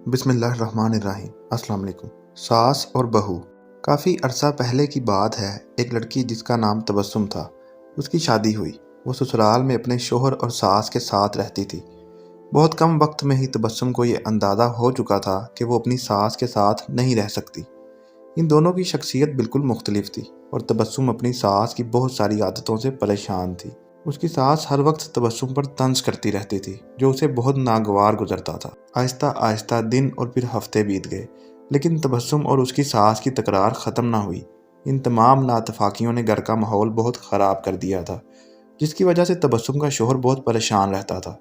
بسم اللہ الرحمن الرحیم۔ السلام علیکم۔ ساس اور بہو۔ کافی عرصہ پہلے کی بات ہے، ایک لڑکی جس کا نام تبسم تھا، اس کی شادی ہوئی۔ وہ سسرال میں اپنے شوہر اور ساس کے ساتھ رہتی تھی۔ بہت کم وقت میں ہی تبسم کو یہ اندازہ ہو چکا تھا کہ وہ اپنی ساس کے ساتھ نہیں رہ سکتی۔ ان دونوں کی شخصیت بالکل مختلف تھی اور تبسم اپنی ساس کی بہت ساری عادتوں سے پریشان تھی۔ اس کی ساس ہر وقت تبسم پر طنز کرتی رہتی تھی، جو اسے بہت ناگوار گزرتا تھا۔ آہستہ آہستہ دن اور پھر ہفتے بیت گئے، لیکن تبسم اور اس کی ساس کی تکرار ختم نہ ہوئی۔ ان تمام ناتفاقیوں نے گھر کا ماحول بہت خراب کر دیا تھا، جس کی وجہ سے تبسم کا شوہر بہت پریشان رہتا تھا۔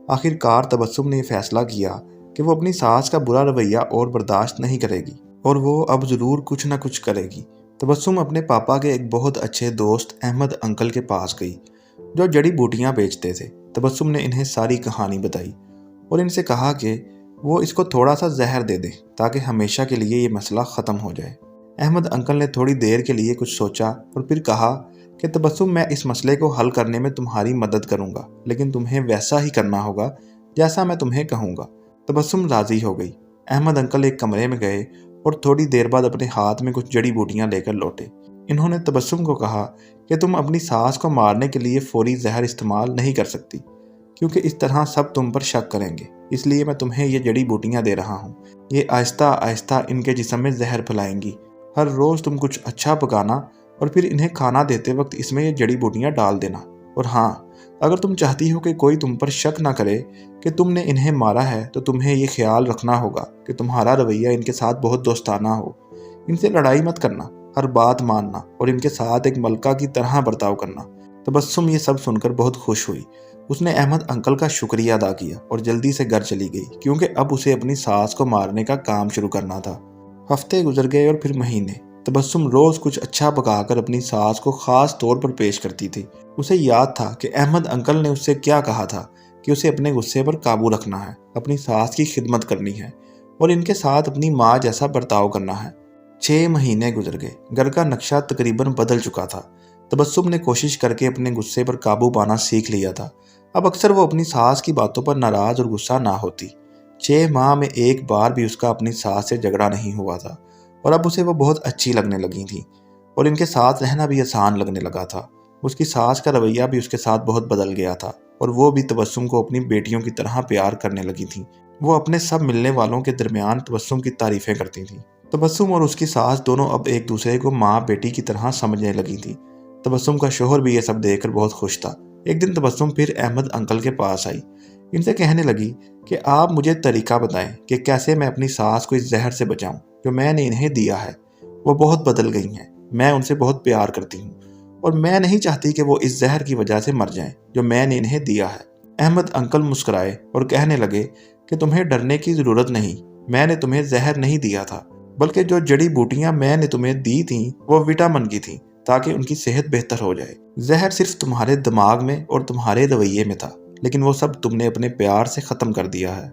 آخر کار تبسم نے یہ فیصلہ کیا کہ وہ اپنی ساس کا برا رویہ اور برداشت نہیں کرے گی، اور وہ اب ضرور کچھ نہ کچھ کرے گی۔ تبسم اپنے پاپا کے ایک بہت اچھے دوست احمد انکل کے پاس گئی، جو جڑی بوٹیاں بیچتے تھے۔ تبسم نے انہیں ساری کہانی بتائی اور ان سے کہا کہ وہ اس کو تھوڑا سا زہر دے دیں تاکہ ہمیشہ کے لیے یہ مسئلہ ختم ہو جائے۔ احمد انکل نے تھوڑی دیر کے لیے کچھ سوچا اور پھر کہا کہ تبسم، میں اس مسئلے کو حل کرنے میں تمہاری مدد کروں گا، لیکن تمہیں ویسا ہی کرنا ہوگا جیسا میں تمہیں کہوں گا۔ تبسم راضی ہو گئی۔ احمد انکل ایک کمرے میں گئے اور تھوڑی دیر بعد اپنے ہاتھ میں کچھ جڑی بوٹیاں لے کر لوٹے۔ انہوں نے تبسم کو کہا کہ تم اپنی ساس کو مارنے کے لیے فوری زہر استعمال نہیں کر سکتی، کیونکہ اس طرح سب تم پر شک کریں گے، اس لیے میں تمہیں یہ جڑی بوٹیاں دے رہا ہوں۔ یہ آہستہ آہستہ ان کے جسم میں زہر پھیلائیں گی۔ ہر روز تم کچھ اچھا پکانا اور پھر انہیں کھانا دیتے وقت اس میں یہ جڑی بوٹیاں ڈال دینا۔ اور ہاں، اگر تم چاہتی ہو کہ کوئی تم پر شک نہ کرے کہ تم نے انہیں مارا ہے، تو تمہیں یہ خیال رکھنا ہوگا کہ تمہارا رویہ ان کے ساتھ بہت دوستانہ ہو۔ ان سے لڑائی مت کرنا، ہر بات ماننا اور ان کے ساتھ ایک ملکہ کی طرح برتاؤ کرنا۔ تبسم یہ سب سن کر بہت خوش ہوئی۔ اس نے احمد انکل کا شکریہ ادا کیا اور جلدی سے گھر چلی گئی، کیونکہ اب اسے اپنی ساس کو مارنے کا کام شروع کرنا تھا۔ ہفتے گزر گئے اور پھر مہینے۔ تبسم روز کچھ اچھا پکا کر اپنی ساس کو خاص طور پر پیش کرتی تھی۔ اسے یاد تھا کہ احمد انکل نے اس سے کیا کہا تھا کہ اسے اپنے غصے پر قابو رکھنا ہے، اپنی ساس کی خدمت کرنی ہے اور ان کے ساتھ اپنی ماں جیسا برتاؤ کرنا ہے۔ 6 مہینے گزر گئے۔ گھر کا نقشہ تقریباً بدل چکا تھا۔ تبسم نے کوشش کر کے اپنے غصے پر قابو پانا سیکھ لیا تھا۔ اب اکثر وہ اپنی ساس کی باتوں پر ناراض اور غصہ نہ ہوتی۔ 6 ماہ میں ایک بار بھی اس کا اپنی ساس سے جھگڑا نہیں ہوا تھا، اور اب اسے وہ بہت اچھی لگنے لگی تھی اور ان کے ساتھ رہنا بھی آسان لگنے لگا تھا۔ اس کی ساس کا رویہ بھی اس کے ساتھ بہت بدل گیا تھا اور وہ بھی تبسم کو اپنی بیٹیوں کی طرح پیار کرنے لگی تھیں۔ وہ اپنے سب ملنے والوں کے درمیان تبسم کی تعریفیں کرتی تھیں۔ تبسم اور اس کی ساس دونوں اب ایک دوسرے کو ماں بیٹی کی طرح سمجھنے لگی تھی۔ تبسم کا شوہر بھی یہ سب دیکھ کر بہت خوش تھا۔ ایک دن تبسم پھر احمد انکل کے پاس آئی۔ ان سے کہنے لگی کہ آپ مجھے طریقہ بتائیں کہ کیسے میں اپنی ساس کو اس زہر سے بچاؤں جو میں نے انہیں دیا ہے۔ وہ بہت بدل گئی ہیں، میں ان سے بہت پیار کرتی ہوں اور میں نہیں چاہتی کہ وہ اس زہر کی وجہ سے مر جائیں جو میں نے انہیں دیا ہے۔ احمد انکل مسکرائے اور کہنے لگے کہ تمہیں ڈرنے کی ضرورت نہیں، میں نے تمہیں زہر نہیں دیا تھا، بلکہ جو جڑی بوٹیاں میں نے تمہیں دی تھیں وہ وٹامن کی تھیں تاکہ ان کی صحت بہتر ہو جائے۔ زہر صرف تمہارے دماغ میں اور تمہارے رویے میں تھا، لیکن وہ سب تم نے اپنے پیار سے ختم کر دیا ہے۔